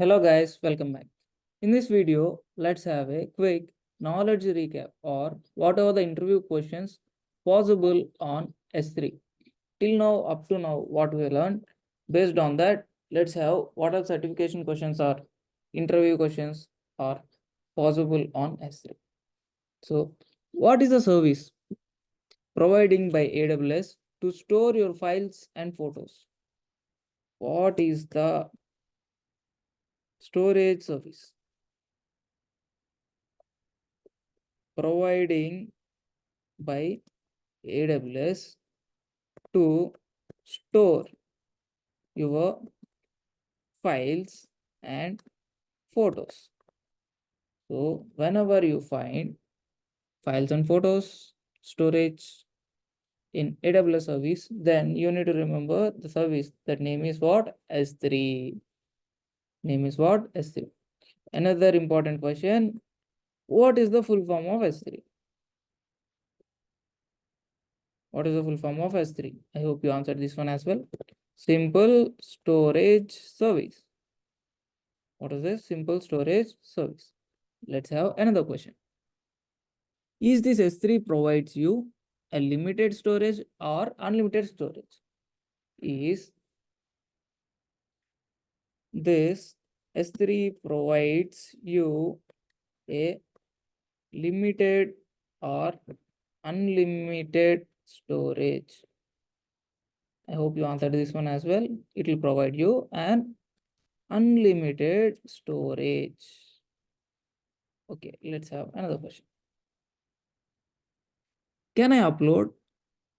Hello guys, welcome back. In this video, let's have a quick knowledge recap or whatever the interview questions possible on S3. Till now, up to now, what we learned. Based on that, let's have what are certification questions or interview questions are possible on S3. So, what is the service providing by AWS to store your files and photos? What is the storage service providing by AWS to store your files and photos? So whenever you find files and photos storage in AWS service, then you need to remember the service. That name is what? S3. Name is what? S3. Another important question. What is the full form of S3? What is the full form of S3? I hope you answered this one as well. Simple storage service. What is this? Simple storage service. Let's have another question. Is this S3 provides you a limited storage or unlimited storage? Is this S3 provides you a limited or unlimited storage? I hope you answered this one as well. It will provide you an unlimited storage. Okay, let's have another question. Can I upload,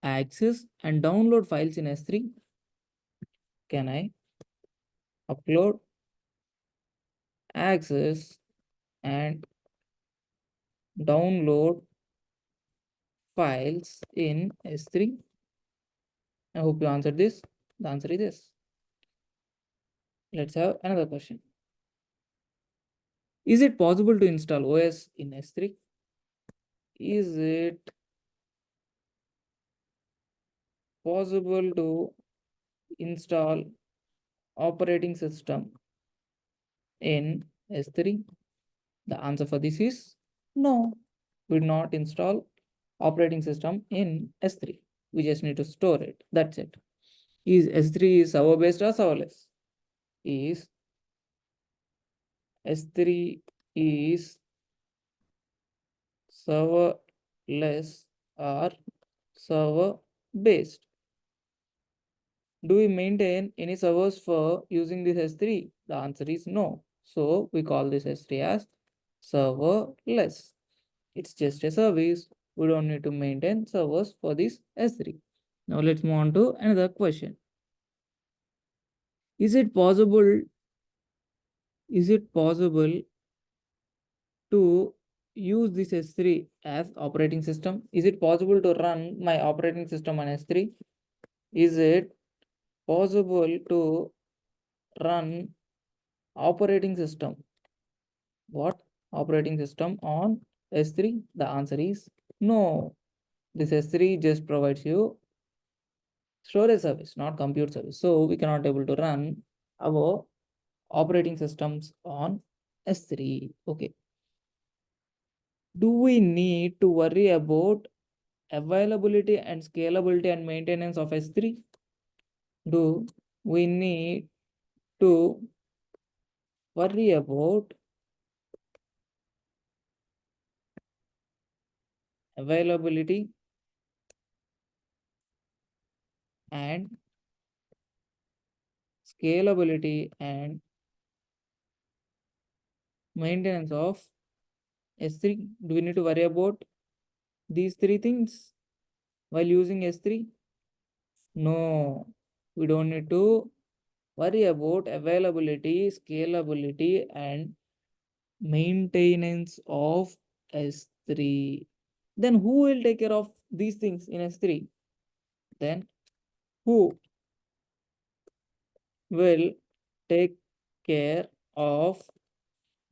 access, and download files in S3? Can I upload, access, and download files in S3? I hope you answered this. The answer is yes. Let's have another question. Is it possible to install OS in S3? Is it possible to install operating system in S3? The answer for this is no. We do not install operating system in S3. We just need to store it. That's it. Is S3 server based or serverless? Is S3 is serverless or server based? Do we maintain any servers for using this S3? The answer is no. So we call this S3 as serverless. It's just a service. We don't need to maintain servers for this S3. Now let's move on to another question. Is it possible to use this S3 as operating system? Is it possible to run my operating system on S3? Is it possible to run operating system? What operating system on S3? The answer is no. This S3 just provides you storage service, not compute service. So we cannot able to run our operating systems on S3. Okay. Do we need to worry about availability and scalability and maintenance of S3? Do we need to worry about availability and scalability and maintenance of S3? Do we need to worry about these three things while using S3? No, we don't need to worry about availability, scalability, and maintenance of S3. Then who will take care of these things in S3? Then who will take care of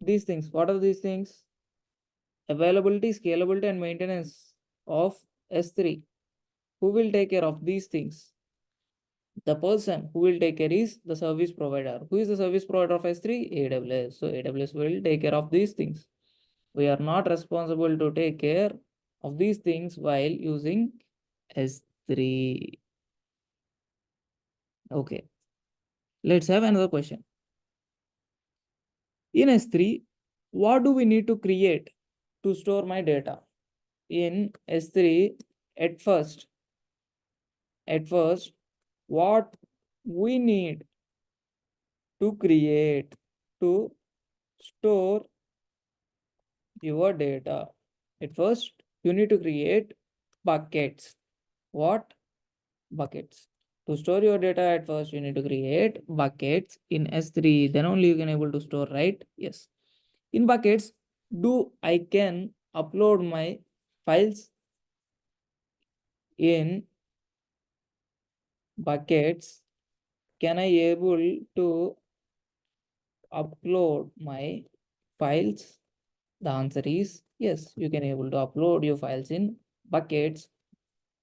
these things? What are these things? Availability, scalability, and maintenance of S3. Who will take care of these things? The person who will take care is the service provider. Who is the service provider of S3? AWS. So AWS will take care of these things. We are not responsible to take care of these things while using S3. Okay, let's have another question. In S3, what do we need to create to store my data? In S3, at first, what we need to create to store your data. At first, you need to create buckets. What? Buckets. To store your data at first, you need to create buckets in S3. Then only you can able to store, right? Yes. In buckets, do I can upload my files in buckets? Can I able to upload my files? The answer is yes, you can able to upload your files in buckets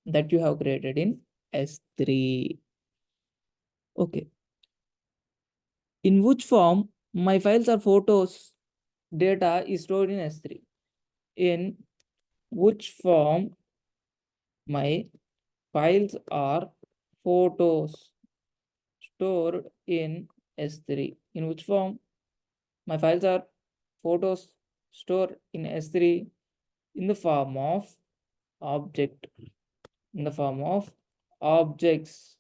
that you have created in S3. Okay. In which form my files are photos data is stored in S3? In which form my files are photos stored in S3? In which form my files are photos stored in S3? In the form of object. In the form of objects.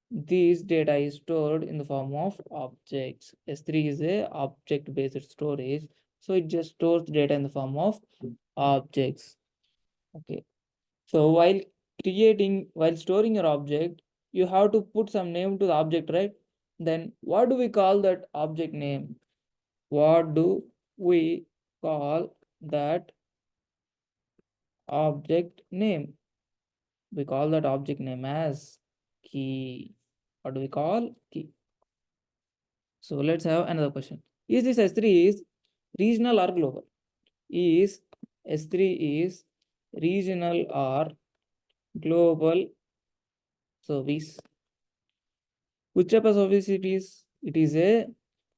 These data is stored in the form of objects. S3 is a object based storage. So it just stores data in the form of objects. Okay. So while storing your object, you have to put some name to the object, right? Then what do we call that object name? What do we call that object name? We call that object name as key. What do we call? Key. So let's have another question. Is this S3 is regional or global? Is S3 is regional or global service? Which type of service it is? It is a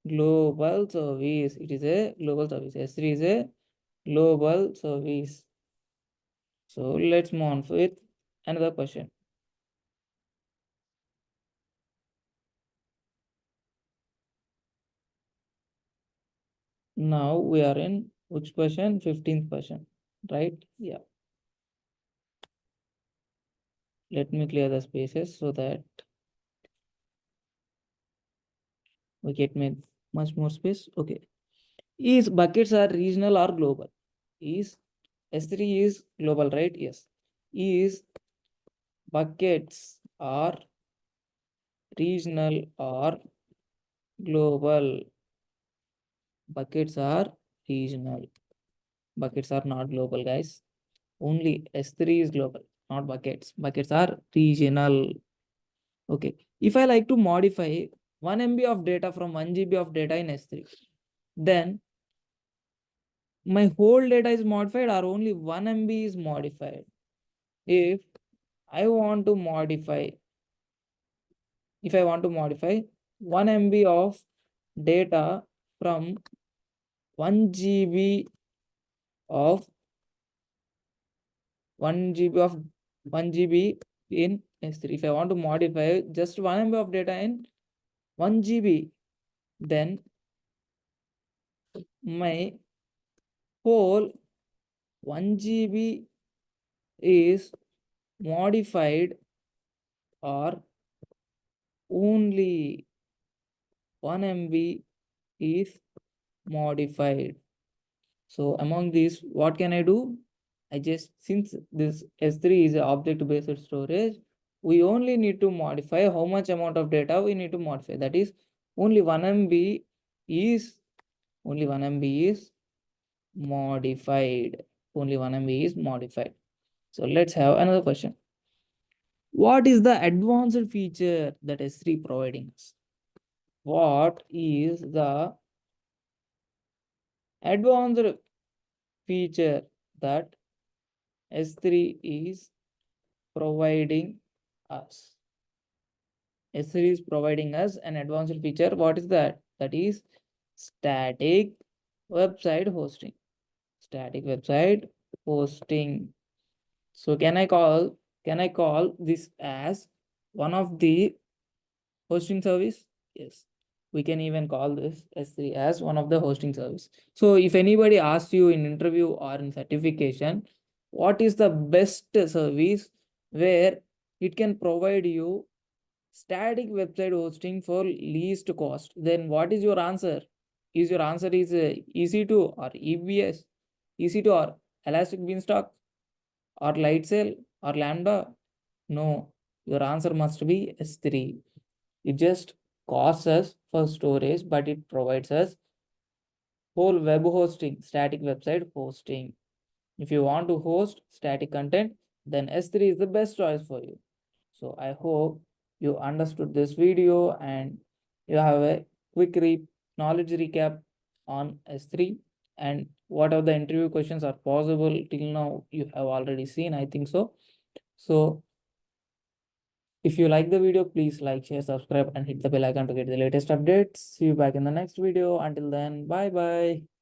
global service. It is a global service. S3 is a global service. So let's move on with another question. Now we are in which question? 15th question, right? Yeah. Let me clear the spaces so that we get much more space. Okay. Is buckets are regional or global? Is S3 is global, right? Yes. Is buckets are regional or global? Buckets are regional. Buckets are not global, guys. Only S3 is global, not buckets. Buckets are regional. Okay. If I like to modify 1 MB of data from 1 GB of data in S3, then my whole data is modified or only 1 MB is modified? If I want to modify, if I want to modify 1 MB of data from 1 GB of 1 GB of 1 GB in S3. If I want to modify just 1 MB of data in 1 GB, then my whole 1 GB is modified or only 1 MB is modified. So among these, what can I do? I just, since this S3 is an object based storage, we only need to modify how much amount of data we need to modify. That is only 1 MB is modified. Only 1 MB is modified. So let's have another question. What is the advanced feature that S3 providing us? What is the advanced feature that S3 is providing us? S3 is providing us an advanced feature. What is that? That is static website hosting. Static website hosting. So can I call this as one of the hosting service? Yes. We can even call this S3 as one of the hosting service. So if anybody asks you in interview or in certification, what is the best service where it can provide you static website hosting for least cost, then what is your answer? Is your answer is EC2 or EBS, EC2 or Elastic Beanstalk or Lightsail or Lambda? No, your answer must be S3. It just costs us for storage, but it provides us whole web hosting, static website hosting. If you want to host static content, then S3 is the best choice for you. So I hope you understood this video and you have a quick knowledge recap on S3 and what are the interview questions are possible till now you have already seen, I think so. So if you like the video, please like, share, subscribe and hit the bell icon to get the latest updates. See you back in the next video. Until then, bye bye.